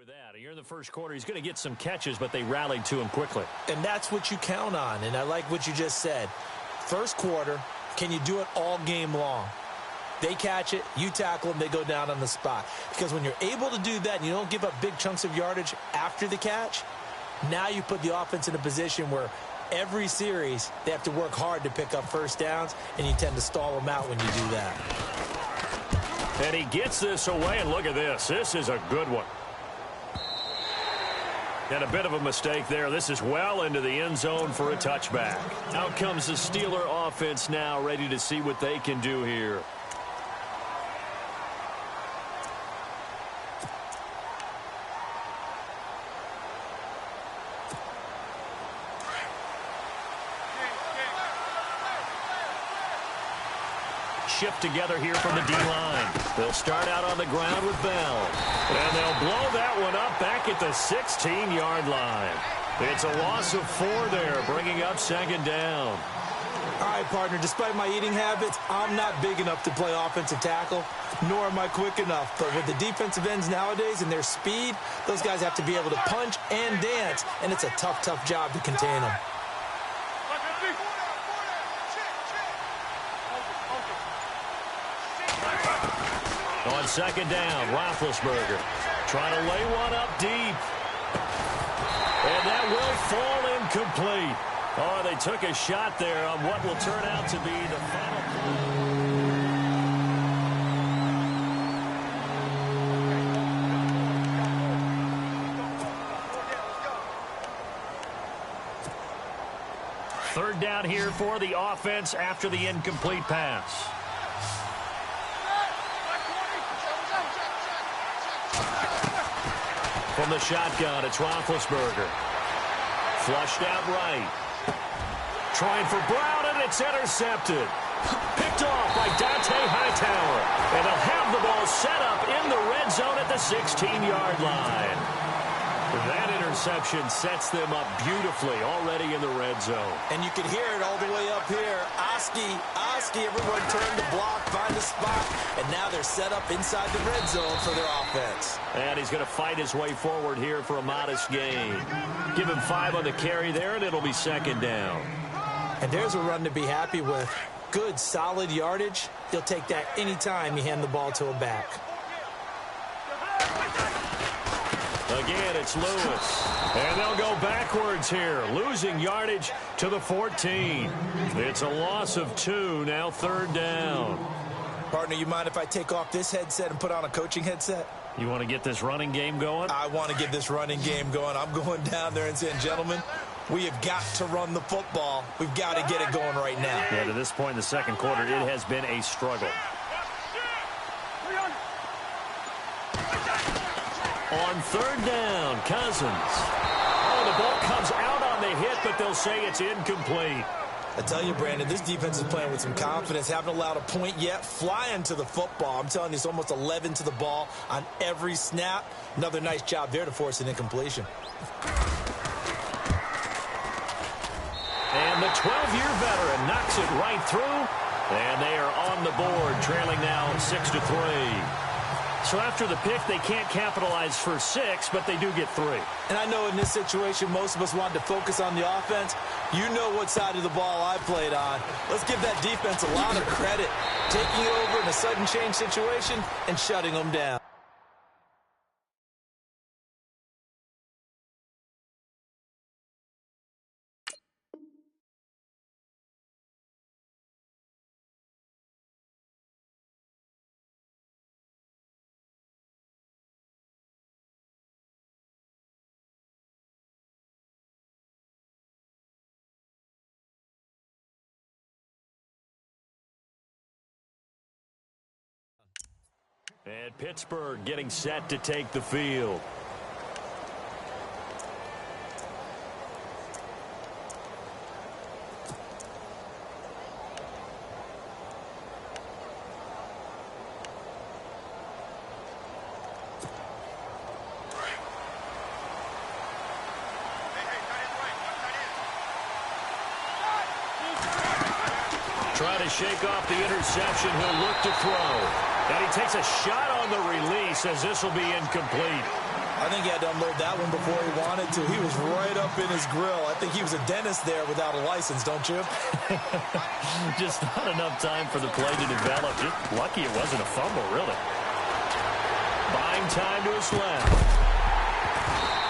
with that. Here in the first quarter, he's going to get some catches, but they rallied to him quickly. And that's what you count on, and I like what you just said. First quarter, can you do it all game long? They catch it, you tackle them, they go down on the spot. Because when you're able to do that and you don't give up big chunks of yardage after the catch, now you put the offense in a position where every series they have to work hard to pick up first downs, and you tend to stall them out when you do that. And he gets this away, and look at this. This is a good one. And a bit of a mistake there. This is well into the end zone for a touchback. Out comes the Steeler offense now, ready to see what they can do here. Shift together here from the D-line. They'll start out on the ground with Bell. And they'll blow that one up back at the 16-yard line. It's a loss of 4 there, bringing up second down. All right, partner, despite my eating habits, I'm not big enough to play offensive tackle, nor am I quick enough. But with the defensive ends nowadays and their speed, those guys have to be able to punch and dance, and it's a tough, tough job to contain them. On second down, Roethlisberger trying to lay one up deep. And that will fall incomplete. Oh, they took a shot there on what will turn out to be the final play. Third down here for the offense after the incomplete pass. From the shotgun, it's Roethlisberger. Flushed out right. Trying for Brown, and it's intercepted. Picked off by Dante Hightower. And they'll have the ball set up in the red zone at the 16-yard line. That interception sets them up beautifully already in the red zone. And you can hear it all the way up here. Oski, everyone turned to block, find a spot, and now they're set up inside the red zone for their offense. And he's going to fight his way forward here for a modest gain. Give him 5 on the carry there, and it'll be second down. And there's a run to be happy with. Good, solid yardage. He'll take that anytime you hand the ball to a back. Again, it's Lewis. And they'll go backwards here, losing yardage to the 14. It's a loss of 2, now third down. Partner, you mind if I take off this headset and put on a coaching headset? You want to get this running game going? I want to get this running game going. I'm going down there and saying, gentlemen, we have got to run the football. We've got to get it going right now. Yeah, to this point in the second quarter, it has been a struggle. On third down, Cousins. Oh, the ball comes out on the hit, but they'll say it's incomplete. I tell you, Brandon, this defense is playing with some confidence. Haven't allowed a point yet. Flying to the football. I'm telling you, it's almost 11 to the ball on every snap. Another nice job there to force an incompletion. And the 12-year veteran knocks it right through. And they are on the board, trailing now 6-3. So after the pick, they can't capitalize for 6, but they do get 3. And I know in this situation, most of us wanted to focus on the offense. You know what side of the ball I played on. Let's give that defense a lot of credit. Taking it over in a sudden change situation and shutting them down. And Pittsburgh getting set to take the field. Trying to shake off the interception. He'll look to throw. And he takes a shot on the release as this will be incomplete. I think he had to unload that one before he wanted to. He was right up in his grill. I think he was a dentist there without a license, don't you? Just not enough time for the play to develop. Just lucky it wasn't a fumble, really. Buying time to his left.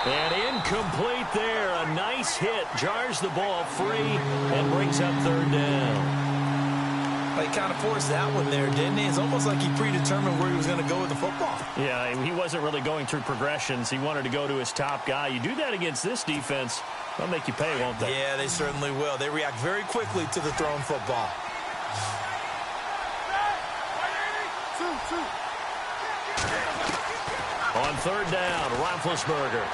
And incomplete there. A nice hit. Jars the ball free and brings up third down. He kind of forced that one there, didn't he? It's almost like he predetermined where he was going to go with the football. Yeah, he wasn't really going through progressions. He wanted to go to his top guy. You do that against this defense, they'll make you pay, won't they? Yeah, they certainly will. They react very quickly to the thrown football. On third down, Roethlisberger.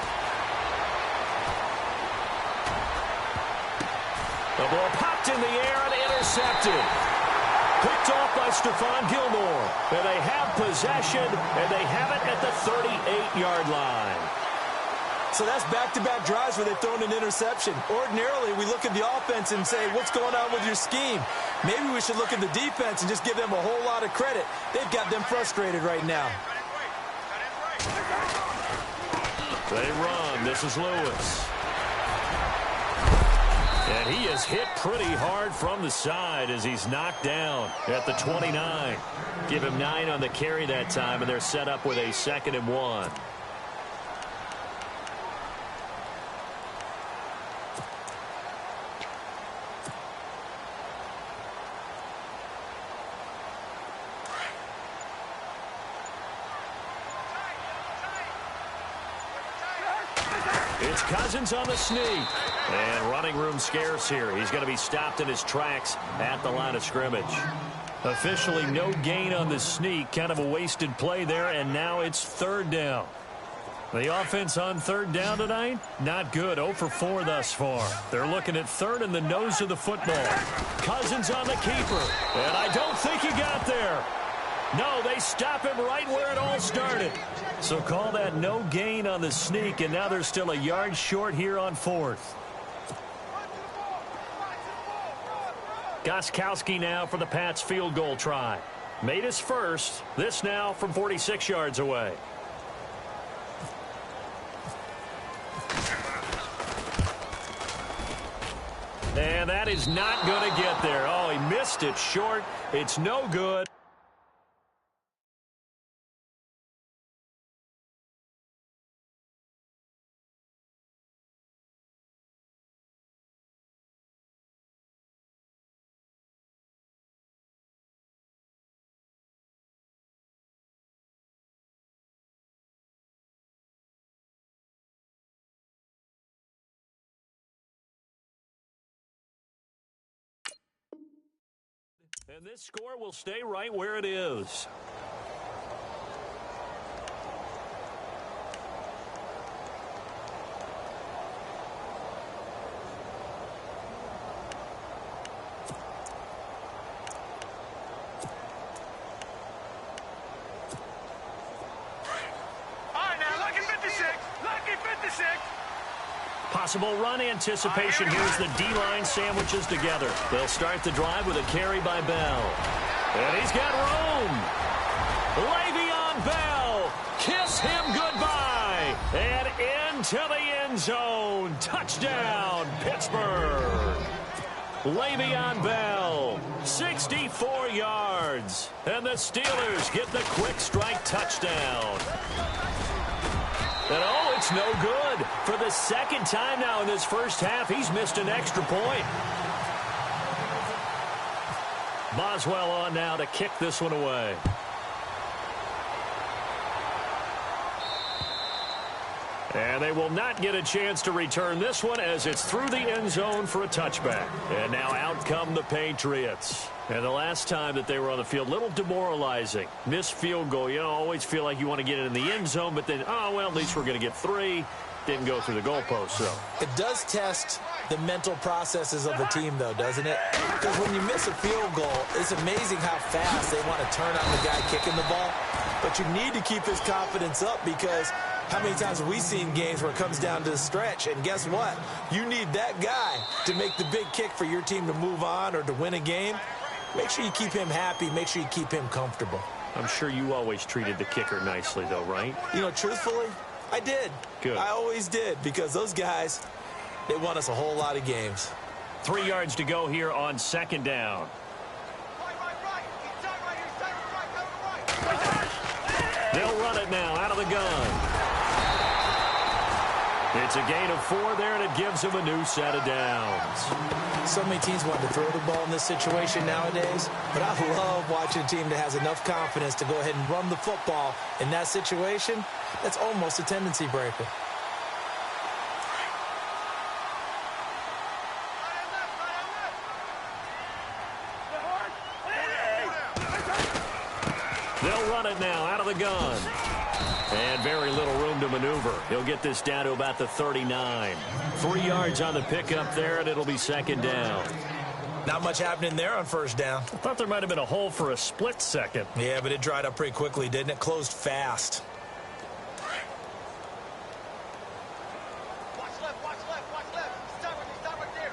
The ball popped in the air and intercepted. Picked off by Stephon Gilmore. And they have possession, and they have it at the 38-yard line. So that's back-to-back drives where they've thrown an interception. Ordinarily, we look at the offense and say, what's going on with your scheme? Maybe we should look at the defense and just give them a whole lot of credit. They've got them frustrated right now. They run. This is Lewis. And he is hit pretty hard from the side as he's knocked down at the 29. Give him 9 on the carry that time, and they're set up with a 2nd and 1. It's Cousins on the sneak. And running room scarce here. He's going to be stopped in his tracks at the line of scrimmage. Officially no gain on the sneak. Kind of a wasted play there, and now it's third down. The offense on third down tonight, not good. 0 for 4 thus far. They're looking at third in the nose of the football. Cousins on the keeper. And I don't think he got there. No, they stop him right where it all started. So call that no gain on the sneak, and now they're still a yard short here on 4th. Gostkowski now for the Pats field goal try. Made his first. This now from 46 yards away. And that is not going to get there. Oh, he missed it short. It's no good. And this score will stay right where it is. All right, now, lucky 56. Lucky 56. Possible run anticipation. Here's the D-line sandwiches together. They'll start the drive with a carry by Bell. And he's got room. Le'Veon Bell. Kiss him goodbye. And into the end zone. Touchdown, Pittsburgh. Le'Veon Bell, 64 yards. And the Steelers get the quick strike touchdown. And oh, it's no good. For the second time now in this first half, he's missed an extra point. Boswell on now to kick this one away. And they will not get a chance to return this one as it's through the end zone for a touchback. And now out come the Patriots. And the last time that they were on the field, a little demoralizing. Missed field goal. You know, always feel like you want to get it in the end zone, but then, oh, well, at least we're going to get 3. Didn't go through the goalpost, so. It does test the mental processes of the team, though, doesn't it? Because when you miss a field goal, it's amazing how fast they want to turn on the guy kicking the ball. But you need to keep his confidence up because how many times have we seen games where it comes down to the stretch? And guess what? You need that guy to make the big kick for your team to move on or to win a game. Make sure you keep him happy. Make sure you keep him comfortable. I'm sure you always treated the kicker nicely, though, right? You know, truthfully, I did. Good. I always did, because those guys, they won us a whole lot of games. 3 yards to go here on second down. They'll run it now out of the gun. It's a gain of 4 there, and it gives them a new set of downs. So many teams want to throw the ball in this situation nowadays, but I love watching a team that has enough confidence to go ahead and run the football in that situation. That's almost a tendency breaker. They'll run it now out of the gun. And very little room to maneuver. He'll get this down to about the 39. 3 yards on the pickup there, and it'll be second down. Not much happening there on first down. I thought there might have been a hole for a split second. Yeah, but it dried up pretty quickly, didn't it? Closed fast. Watch left, watch left, watch left. Stop right there.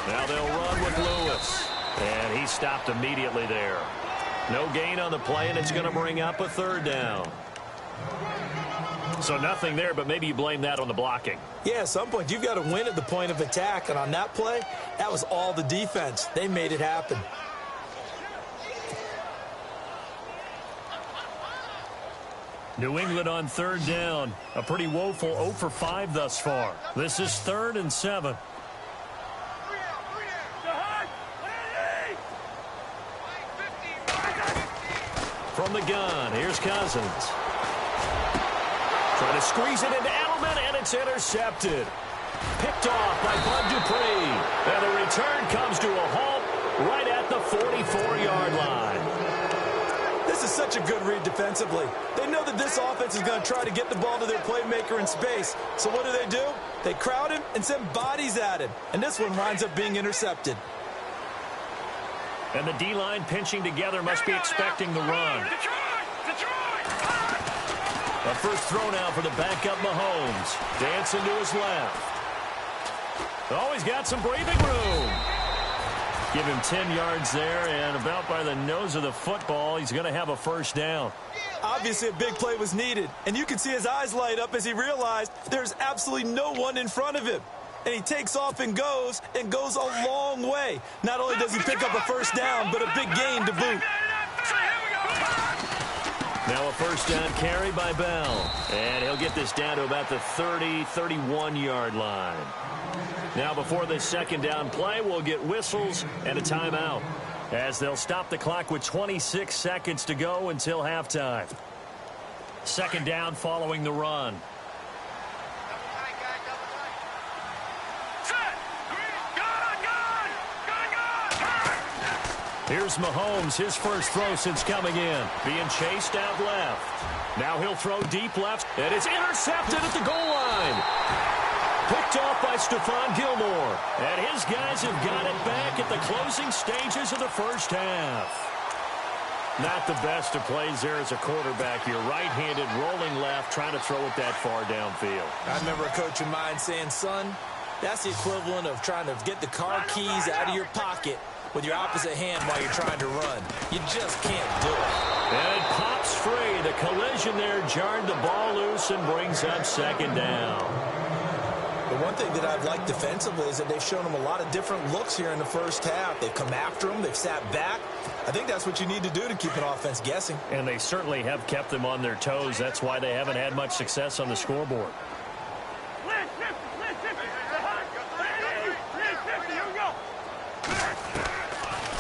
Now they'll run with Lewis. And he stopped immediately there. No gain on the play, and it's going to bring up a third down. So nothing there, but maybe you blame that on the blocking. Yeah, at some point, you've got to win at the point of attack. And on that play, that was all the defense. They made it happen. New England on third down. A pretty woeful 0 for 5 thus far. This is 3rd and 7. From the gun, here's Cousins. Trying to squeeze it into Edelman, and it's intercepted. Picked off by Bud Dupree. And the return comes to a halt right at the 44-yard line. This is such a good read defensively. They know that this offense is going to try to get the ball to their playmaker in space. So what do? They crowd him and send bodies at him. And this one winds up being intercepted. And the D-line pinching together must be expecting the run. A first throw now for the backup Mahomes. Dancing to his left. Oh, he's got some breathing room. Give him 10 yards there, and about by the nose of the football, he's going to have a first down. Obviously, a big play was needed, and you can see his eyes light up as he realized there's absolutely no one in front of him. And he takes off and goes a long way. Not only does he pick up a first down, but a big gain to boot. Now a first down carry by Bell. And he'll get this down to about the 30, 31-yard line. Now before this second down play, we'll get whistles and a timeout, as they'll stop the clock with 26 seconds to go until halftime. Second down following the run. Here's Mahomes, his first throw since coming in. Being chased out left. Now he'll throw deep left, and it's intercepted at the goal line. Picked off by Stephon Gilmore. And his guys have got it back at the closing stages of the first half. Not the best of plays there as a quarterback. You're right-handed, rolling left, trying to throw it that far downfield. I remember a coach of mine saying, son, that's the equivalent of trying to get the car keys out of your pocket with your opposite hand while you're trying to run. You just can't do it. And it pops free. The collision there jarred the ball loose and brings up second down. The one thing that I've liked defensively is that they've shown them a lot of different looks here in the first half. They've come after them. They've sat back. I think that's what you need to do to keep an offense guessing. And they certainly have kept them on their toes. That's why they haven't had much success on the scoreboard.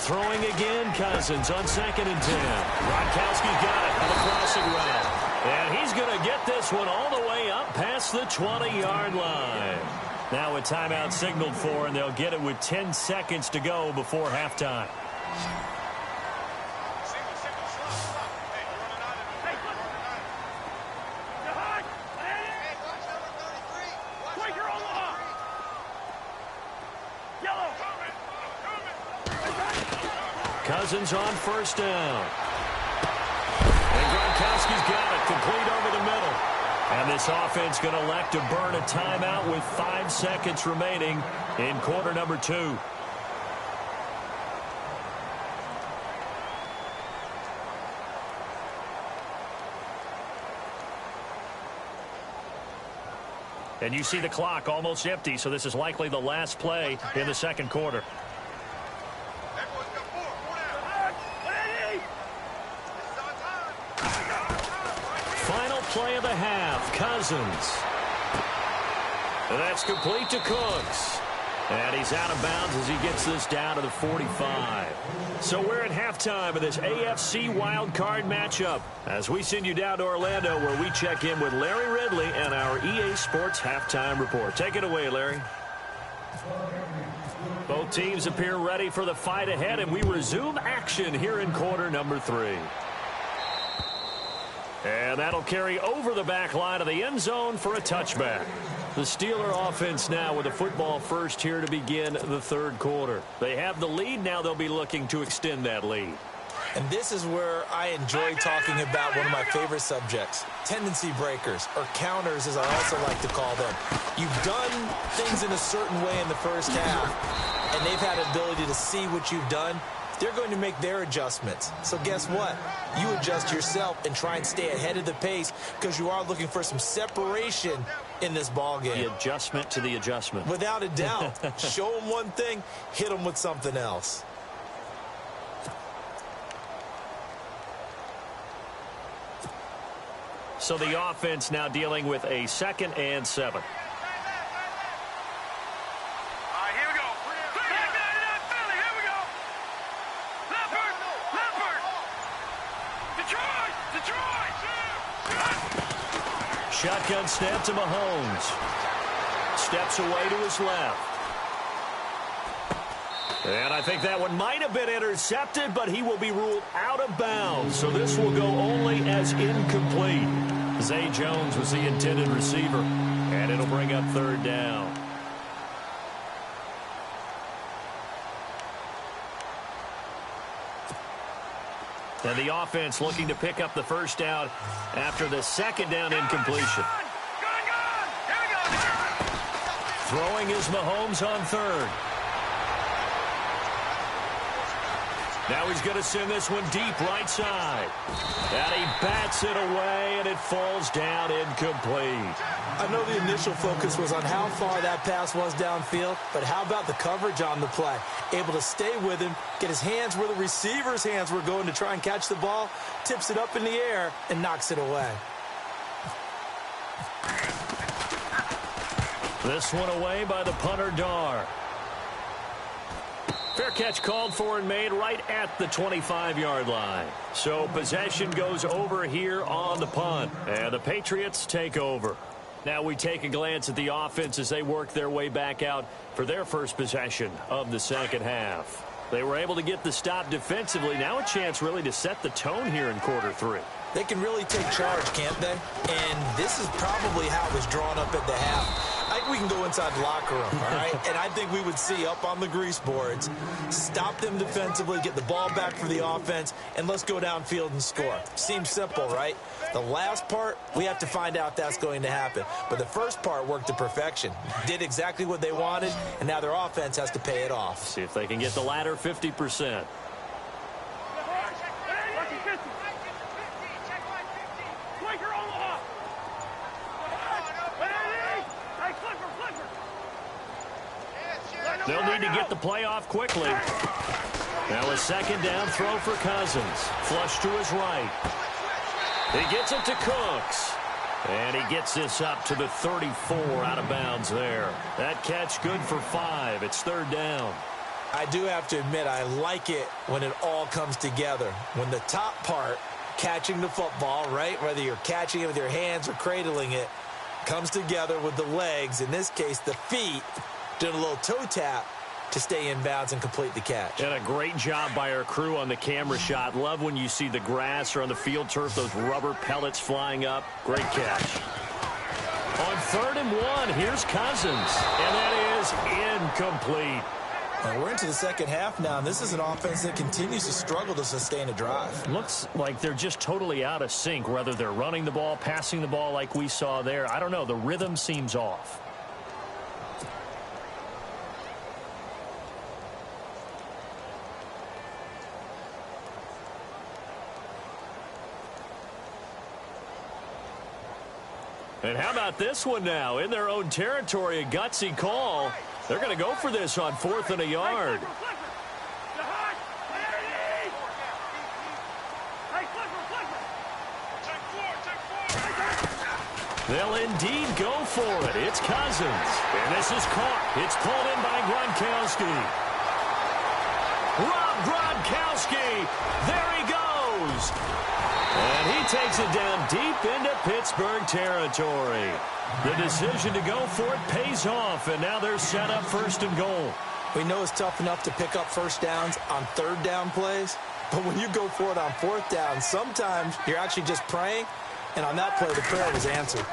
Throwing again, Cousins on 2nd and 10. Gronkowski's got it on the crossing route. And he's going to get this one all the way up past the 20-yard line. Now a timeout signaled for, and they'll get it with 10 seconds to go before halftime. Cousins on first down. And Gronkowski's got it, complete over the middle. And this offense going to elect to burn a timeout with 5 seconds remaining in quarter number 2. And you see the clock almost empty, so this is likely the last play in the second quarter. Everyone's got four down. Final play of the half, Cousins. And that's complete to Cooks. And he's out of bounds as he gets this down to the 45. So we're at halftime of this AFC wildcard matchup as we send you down to Orlando where we check in with Larry Ridley and our EA Sports Halftime Report. Take it away, Larry. Both teams appear ready for the fight ahead, and we resume action here in quarter number 3. And that'll carry over the back line of the end zone for a touchback. The Steeler offense now with the football first here to begin the third quarter. They have the lead. Now they'll be looking to extend that lead. And this is where I enjoy talking about one of my favorite subjects, tendency breakers, or counters as I also like to call them. You've done things in a certain way in the first half, and they've had an ability to see what you've done. They're going to make their adjustments. So guess what? You adjust yourself and try and stay ahead of the pace because you are looking for some separation in this ball game. The adjustment to the adjustment. Without a doubt. Show them one thing, hit them with something else. So the offense now dealing with a 2nd and 7. Shotgun snap to Mahomes. Steps away to his left. And I think that one might have been intercepted, but he will be ruled out of bounds. So this will go only as incomplete. Zay Jones was the intended receiver. And it'll bring up 3rd down. And the offense looking to pick up the first down after the 2nd down incompletion. Throwing is Mahomes on 3rd. Now he's going to send this one deep right side. And he bats it away, and it falls down incomplete. I know the initial focus was on how far that pass was downfield, but how about the coverage on the play? Able to stay with him, get his hands where the receiver's hands were going to try and catch the ball, tips it up in the air, and knocks it away. This one away by the punter, Dar. Fair catch called for and made right at the 25-yard line. So possession goes over here on the punt, and the Patriots take over. Now we take a glance at the offense as they work their way back out for their first possession of the second half. They were able to get the stop defensively. Now a chance really to set the tone here in quarter 3. They can really take charge, can't they? And this is probably how it was drawn up at the half. I think we can go inside the locker room, all right? And I think we would see up on the grease boards, stop them defensively, get the ball back for the offense, and let's go downfield and score. Seems simple, right? The last part, we have to find out that's going to happen. But the first part worked to perfection. Did exactly what they wanted, and now their offense has to pay it off. See if they can get the latter 50%. They'll need to get the play off quickly. Now a 2nd down throw for Cousins. Flush to his right. He gets it to Cooks. And he gets this up to the 34 out of bounds there. That catch good for 5. It's 3rd down. I do have to admit, I like it when it all comes together. When the top part, catching the football, right, whether you're catching it with your hands or cradling it, comes together with the legs, in this case the feet, doing a little toe tap to stay in bounds and complete the catch. And a great job by our crew on the camera shot. Love when you see the grass or on the field turf, those rubber pellets flying up. Great catch. On 3rd and 1, here's Cousins. And that is incomplete. And we're into the second half now, and this is an offense that continues to struggle to sustain a drive. Looks like they're just totally out of sync, whether they're running the ball, passing the ball like we saw there. I don't know. The rhythm seems off. And how about this one now? In their own territory, a gutsy call. They're going to go for this on 4th and a yard. They'll indeed go for it. It's Cousins. And this is caught. It's pulled in by Gronkowski. Rob Gronkowski. There he goes. And he takes it down deep into Pittsburgh territory. The decision to go for it pays off, and now they're set up 1st and goal. We know it's tough enough to pick up first downs on 3rd down plays, but when you go for it on 4th down, sometimes you're actually just praying, and on that play, the prayer was answered.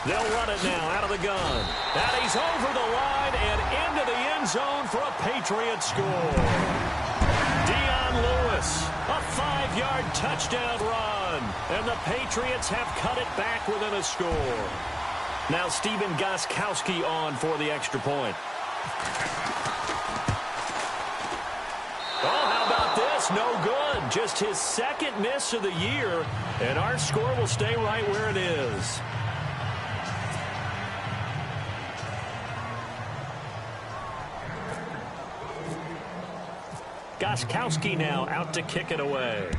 They'll run it now out of the gun. And he's over the line and into the end zone for a Patriot score. Dion Lewis, a 5-yard touchdown run. And the Patriots have cut it back within a score. Now Stephen Gostkowski on for the extra point. Oh, how about this? No good. Just his 2nd miss of the year. And our score will stay right where it is. Gostkowski now out to kick it away.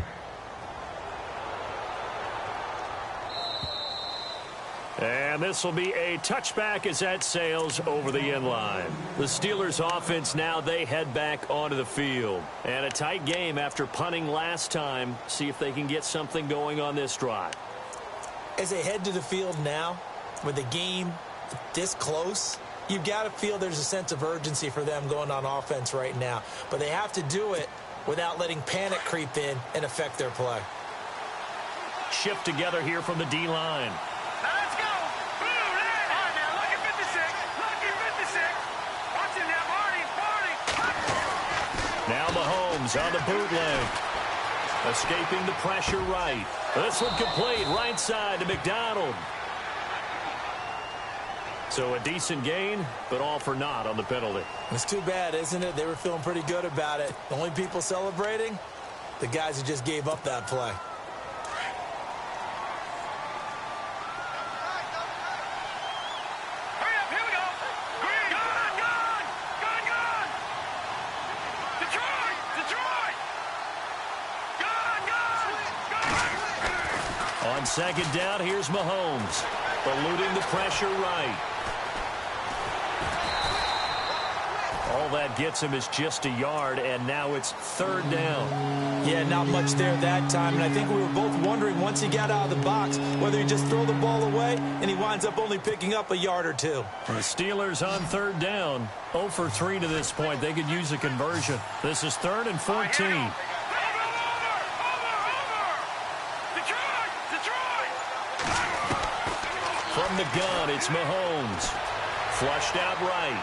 And this will be a touchback as that sails over the end line. The Steelers offense now, they head back onto the field. And a tight game after punting last time. See if they can get something going on this drive. As they head to the field now, with the game this close, you've got to feel there's a sense of urgency for them going on offense right now. But they have to do it without letting panic creep in and affect their play. Shift together here from the D-line. Let's go. All right, now, lucky 56. Lucky 56. Watch it now, Marty. Now Mahomes on the bootleg. Escaping the pressure right. This one complete right side to McDonald. So a decent gain, but all for naught on the penalty. It's too bad, isn't it? They were feeling pretty good about it. The only people celebrating, the guys who just gave up that play. Hurry up, here we go. Gone. Detroit. Gone. On 2nd down, here's Mahomes. Eluding the pressure right. All that gets him is just a yard, and now it's 3rd down. Yeah, not much there that time, and I think we were both wondering once he got out of the box whether he just throw the ball away, and he winds up only picking up a yard or two. The Steelers on 3rd down. 0 for 3 to this point. They could use a conversion. This is 3rd and 14. Over. Detroit. From the gun, it's Mahomes. Flushed out right.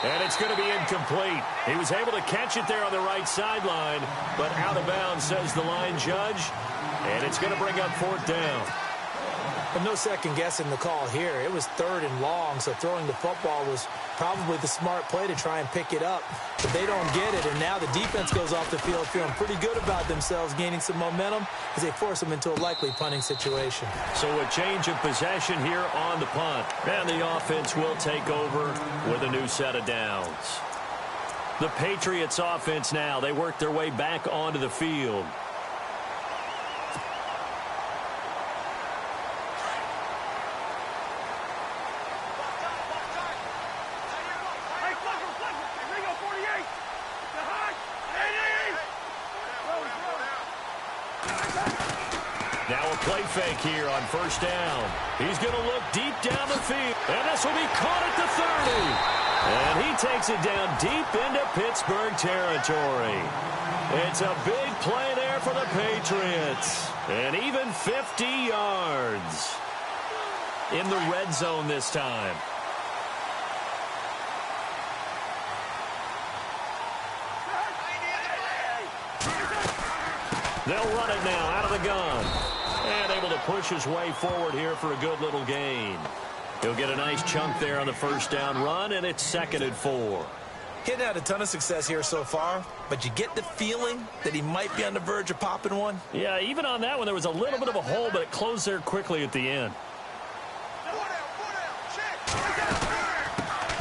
And it's going to be incomplete. He was able to catch it there on the right sideline, but out of bounds, says the line judge. And it's going to bring up 4th down. But no second guessing the call here. It was 3rd and long, so throwing the football was probably the smart play to try and pick it up. But they don't get it, and now the defense goes off the field feeling pretty good about themselves, gaining some momentum as they force them into a likely punting situation. So a change of possession here on the punt. And the offense will take over with a new set of downs. The Patriots offense now, they work their way back onto the field. Now a play fake here on 1st down. He's going to look deep down the field. And this will be caught at the 30. And he takes it down deep into Pittsburgh territory. It's a big play there for the Patriots. And even 50 yards. In the red zone this time. They'll run it now out of the gun. And able to push his way forward here for a good little gain. He'll get a nice chunk there on the 1st down run, and it's 2nd and 4. He hadn't had a ton of success here so far, but you get the feeling that he might be on the verge of popping one. Yeah, even on that one, there was a little bit of a hole, but it closed there quickly at the end.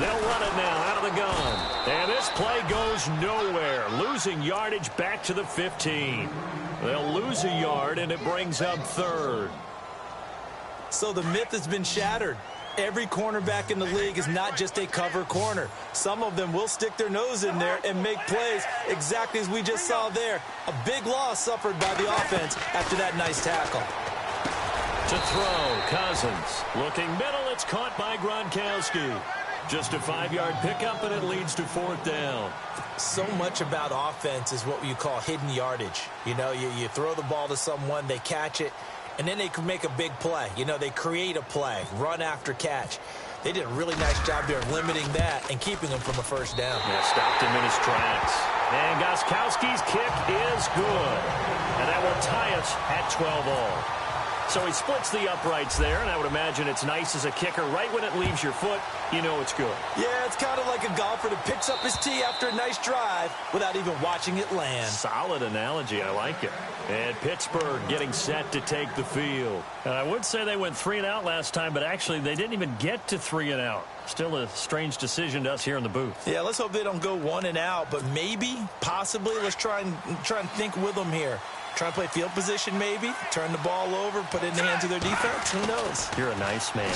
They'll run it now out of the gun. And this play goes nowhere. Losing yardage back to the 15. They'll lose a yard, and it brings up third. So the myth has been shattered. Every cornerback in the league is not just a cover corner. Some of them will stick their nose in there and make plays exactly as we just saw there. A big loss suffered by the offense after that nice tackle. To throw, Cousins. Looking middle, it's caught by Gronkowski. Just a 5-yard pickup, and it leads to fourth down. So much about offense is what you call hidden yardage. You know, you throw the ball to someone, they catch it, and then they can make a big play. You know, they create a play, run after catch. They did a really nice job there of limiting that and keeping him from a first down. Yeah, stopped him in his tracks. And Gostkowski's kick is good. And that will tie us at 12 all. So he splits the uprights there, and I would imagine it's nice as a kicker. Right when it leaves your foot, you know it's good. Yeah, it's kind of like a golfer that picks up his tee after a nice drive without even watching it land. Solid analogy. I like it. And Pittsburgh getting set to take the field. And I would say they went 3 and out last time, but actually they didn't even get to 3 and out. Still a strange decision to us here in the booth. Yeah, let's hope they don't go 1 and out, but maybe, possibly, let's try and think with them here. Try and play field position maybe, turn the ball over, put it in the hands of their defense. Who knows? You're a nice man.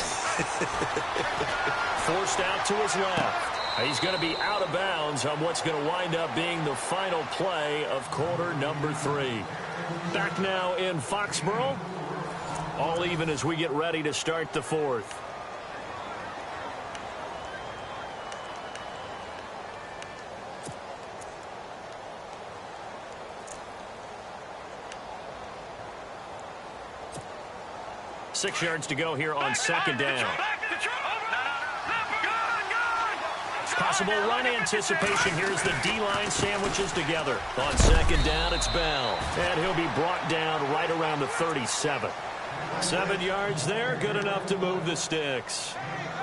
Forced out to his left. He's going to be out of bounds on what's going to wind up being the final play of quarter number 3. Back now in Foxborough. All even as we get ready to start the fourth. Six yards to go here on second down. Possible run anticipation. Here's the D-line sandwiches together. On second down, it's Bell. And he'll be brought down right around the 37. 7 yards there, good enough to move the sticks.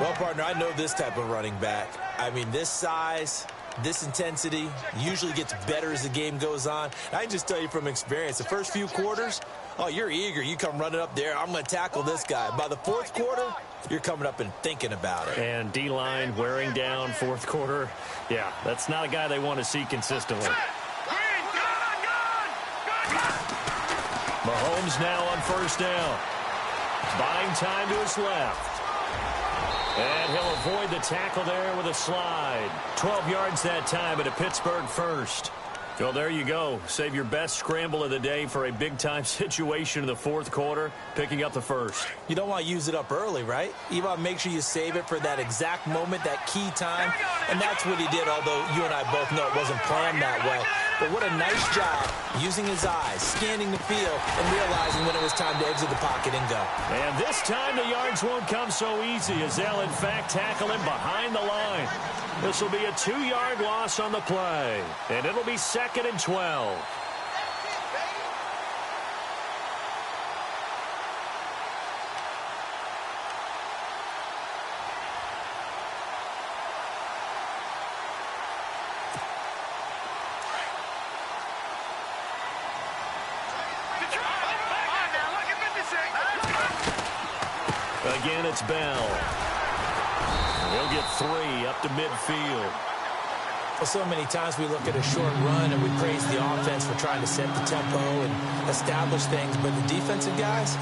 Well, partner, I know this type of running back. I mean, this size, this intensity usually gets better as the game goes on. I can just tell you from experience, the first few quarters, oh, you're eager. You come running up there. I'm going to tackle this guy. By the fourth quarter, you're coming up and thinking about it. And D-line wearing down fourth quarter. Yeah, that's not a guy they want to see consistently. Mahomes now on first down. Buying time to his left. And he'll avoid the tackle there with a slide. 12 yards that time at a Pittsburgh first. Well, there you go. Save your best scramble of the day for a big-time situation in the fourth quarter, picking up the first. You don't want to use it up early, right? You want to make sure you save it for that exact moment, that key time. And that's what he did, although you and I both know it wasn't planned that way. But what a nice job using his eyes, scanning the field, and realizing when it was time to exit the pocket and go. And this time the yards won't come so easy as they'll, in fact, tackle him behind the line. This will be a 2-yard loss on the play, and it'll be 2nd and 12. Again, it's Bell. He'll get 3 up to midfield. Well, so many times we look at a short run and we praise the offense for trying to set the tempo and establish things. But the defensive guys,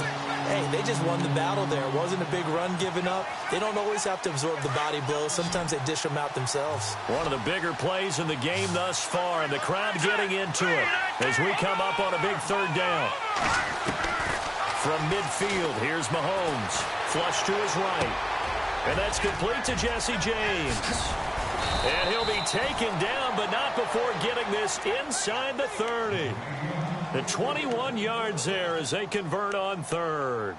hey, they just won the battle there. It wasn't a big run given up. They don't always have to absorb the body blows. Sometimes they dish them out themselves. One of the bigger plays in the game thus far, and the crowd getting into it as we come up on a big third down. From midfield, here's Mahomes. Flush to his right. And that's complete to Jesse James. And he'll be taken down, but not before getting this inside the 30. The 21 yards there as they convert on third.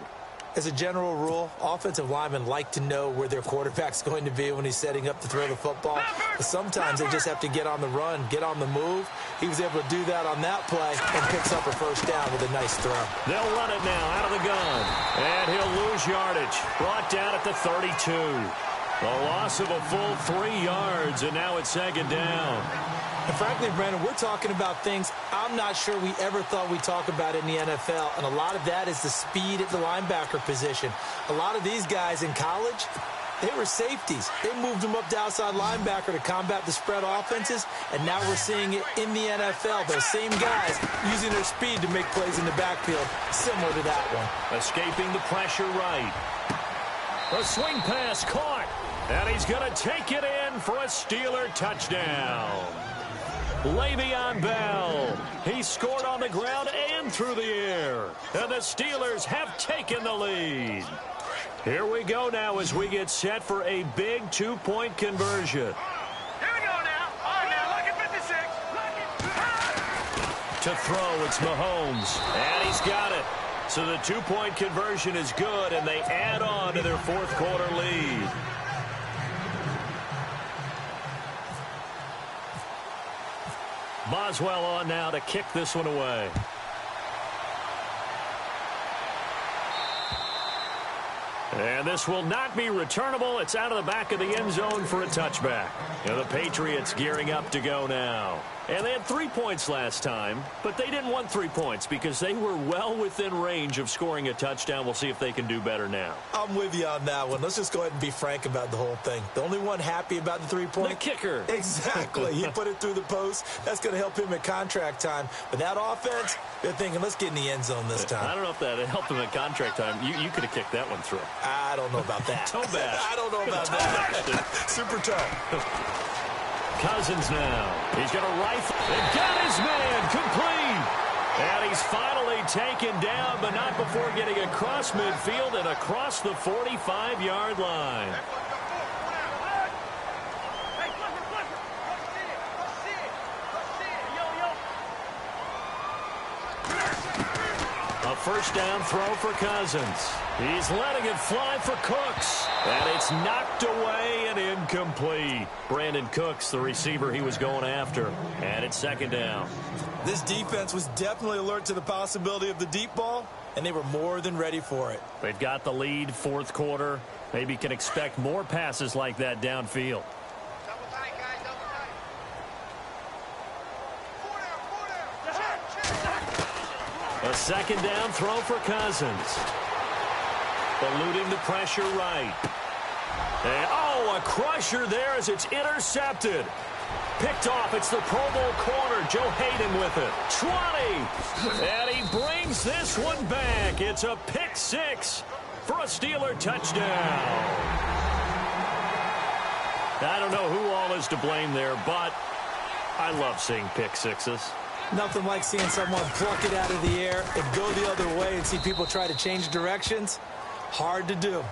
As a general rule, offensive linemen like to know where their quarterback's going to be when he's setting up to throw the football. But sometimes they just have to get on the run, get on the move. He was able to do that on that play and picks up a first down with a nice throw. They'll run it now out of the gun. And he'll lose yardage. Brought down at the 32. A loss of a full 3 yards, and now it's 2nd down. And frankly, Brandon, we're talking about things I'm not sure we ever thought we'd talk about in the NFL, and a lot of that is the speed at the linebacker position. A lot of these guys in college, They were safeties. They moved them up to outside linebacker to combat the spread offenses, and now we're seeing it in the NFL. Those same guys using their speed to make plays in the backfield, similar to that one. Escaping the pressure right. A swing pass caught, and he's going to take it in for a Steeler touchdown. Le'Veon Bell, he scored on the ground and through the air, and the Steelers have taken the lead. Here we go now as we get set for a big two-point conversion. Here we go now. All right, now, look at 56. To throw, it's Mahomes, and he's got it. So the two-point conversion is good, and they add on to their fourth quarter lead. Boswell on now to kick this one away. And this will not be returnable. It's out of the back of the end zone for a touchback. And the Patriots gearing up to go now. And they had 3 points last time, but they didn't want 3 points because they were well within range of scoring a touchdown. We'll see if they can do better now. I'm with you on that one. Let's just go ahead and be frank about the whole thing. The only one happy about the 3-point? The kicker. Exactly. He put it through the post. That's going to help him at contract time. But that offense, they're thinking, let's get in the end zone this time. I don't know if that helped him at contract time. You could have kicked that one through. I don't know about that. Toe bash. I don't know about that. Super toe. Cousins now. He's going to rifle. And got his man complete. And he's finally taken down, but not before getting across midfield and across the 45-yard line. A first down throw for Cousins. He's letting it fly for Cooks. And it's knocked away and incomplete. Brandon Cooks, the receiver he was going after. And it's second down. This defense was definitely alert to the possibility of the deep ball, and they were more than ready for it. They've got the lead, fourth quarter. Maybe can expect more passes like that downfield. A second down throw for Cousins. Eluding the pressure right. And, oh, a crusher there as it's intercepted. Picked off. It's the Pro Bowl corner. Joe Hayden with it. 20. And he brings this one back. It's a pick six for a Steeler touchdown. I don't know who all is to blame there, but I love seeing pick sixes. Nothing like seeing someone pluck it out of the air and go the other way and see people try to change directions. Hard to do.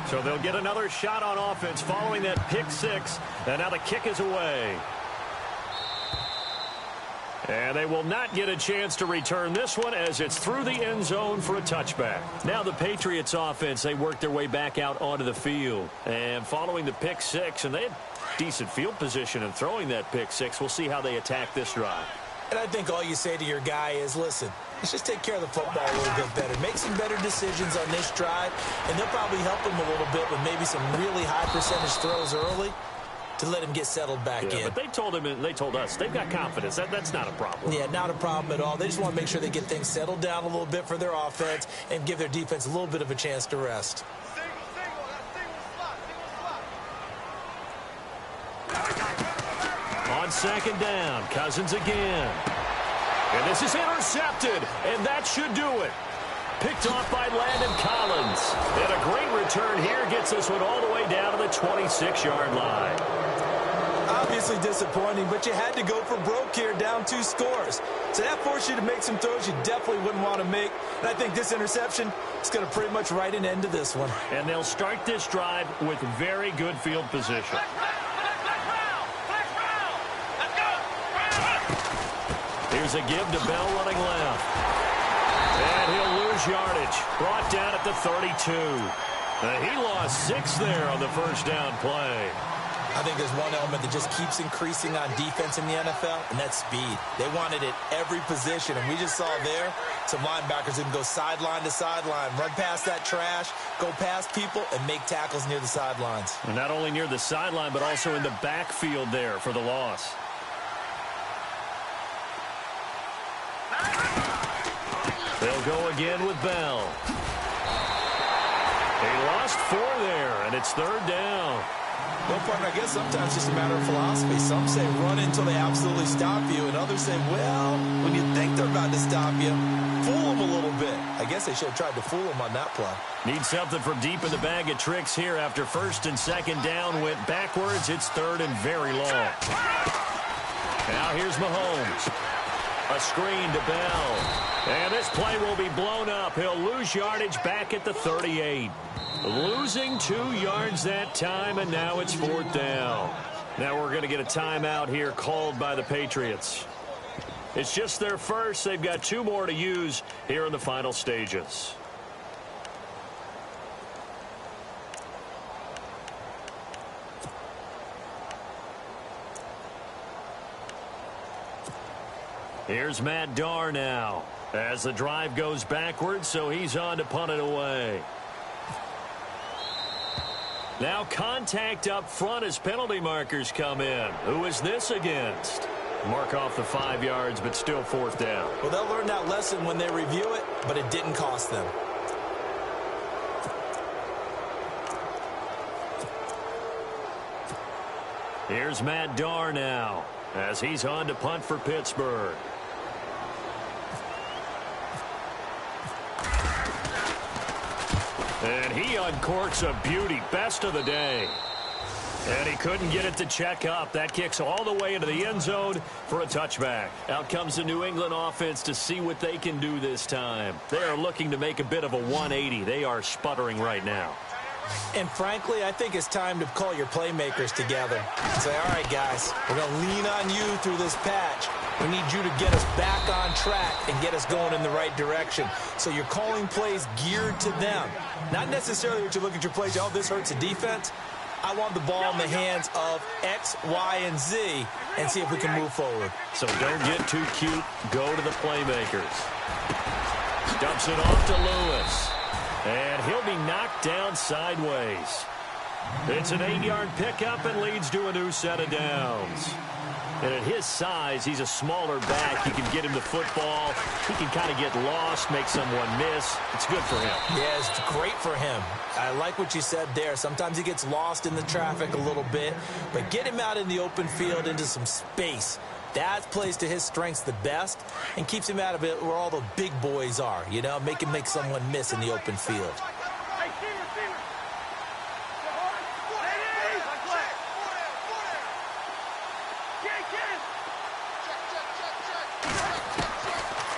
So they'll get another shot on offense following that pick six. And now the kick is away. And they will not get a chance to return this one as it's through the end zone for a touchback. Now the Patriots offense, they work their way back out onto the field. And following the pick six, and they had decent field position in throwing that pick six. We'll see how they attack this drive. And I think all you say to your guy is, listen, let's just take care of the football a little bit better. Make some better decisions on this drive, and they'll probably help him a little bit with maybe some really high percentage throws early to let him get settled back in. But they told him, and they told us, they've got confidence. That's not a problem. Yeah, not a problem at all. They just want to make sure they get things settled down a little bit for their offense and give their defense a little bit of a chance to rest. On second down, Cousins again. And this is intercepted, and that should do it. Picked off by Landon Collins. And a great return here gets this one all the way down to the 26-yard line. Obviously disappointing, but you had to go for broke here, down 2 scores. So that forced you to make some throws you definitely wouldn't want to make. And I think this interception is going to pretty much write an end to this one. And they'll start this drive with very good field position. Here's a give to Bell running left. And he'll lose yardage. Brought down at the 32. He lost 6 there on the first down play. I think there's one element that just keeps increasing on defense in the NFL, and that's speed. They want it at every position, and we just saw there some linebackers who can go sideline to sideline, run past that trash, go past people, and make tackles near the sidelines. And not only near the sideline, but also in the backfield there for the loss. They'll go again with Bell. He lost 4 there, and it's 3rd down. Well, partner, I guess sometimes it's just a matter of philosophy. Some say run until they absolutely stop you, and others say, well, when you think they're about to stop you, fool them a little bit. I guess they should have tried to fool them on that play. Need something from deep in the bag of tricks here after 1st and 2nd down went backwards. It's 3rd and very long. Now here's Mahomes. A screen to Bell. And this play will be blown up. He'll lose yardage back at the 38. Losing 2 yards that time, and now it's 4th down. Now we're going to get a timeout here called by the Patriots. It's just their first. They've got 2 more to use here in the final stages. Here's Matt Darr now as the drive goes backwards, so he's on to punt it away. Now contact up front as penalty markers come in. Who is this against? Mark off the 5 yards, but still 4th down. Well, they'll learn that lesson when they review it, but it didn't cost them. Here's Matt Darr now as he's on to punt for Pittsburgh. And he uncorks a beauty, best of the day. And he couldn't get it to check up. That kicks all the way into the end zone for a touchback. Out comes the New England offense to see what they can do this time. They are looking to make a bit of a 180. They are sputtering right now. And frankly, I think it's time to call your playmakers together and say, all right, guys, we're going to lean on you through this patch. We need you to get us back on track and get us going in the right direction. So you're calling plays geared to them. Not necessarily that you look at your plays, oh, this hurts the defense. I want the ball in the hands of X, Y, and Z and see if we can move forward. So don't get too cute. Go to the playmakers. Dumps it off to Lewis. And he'll be knocked down sideways. It's an 8-yard pickup and leads to a new set of downs. And at his size, he's a smaller back. You can get him the football. He can kind of get lost, make someone miss. It's good for him. Yeah, it's great for him. I like what you said there. Sometimes he gets lost in the traffic a little bit, but get him out in the open field into some space. That plays to his strengths the best and keeps him out of it where all the big boys are, you know, make someone miss in the open field.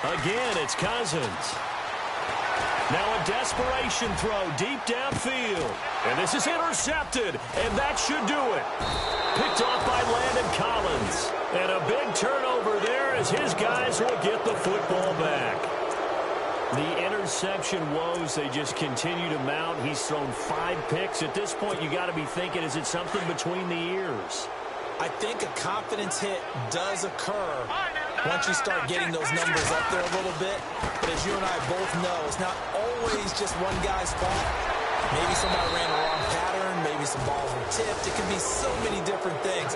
Again, it's Cousins. Now a desperation throw deep downfield. And this is intercepted, and that should do it. Picked off by Landon Collins. And a big turnover there as his guys will get the football back. The interception woes, they just continue to mount. He's thrown 5 picks. At this point, you got to be thinking, is it something between the ears? I think a confidence hit does occur once you start getting those numbers up there a little bit. But as you and I both know, it's not always just one guy's fault. Maybe somebody ran a wrong pattern. Maybe some balls were tipped. It can be so many different things.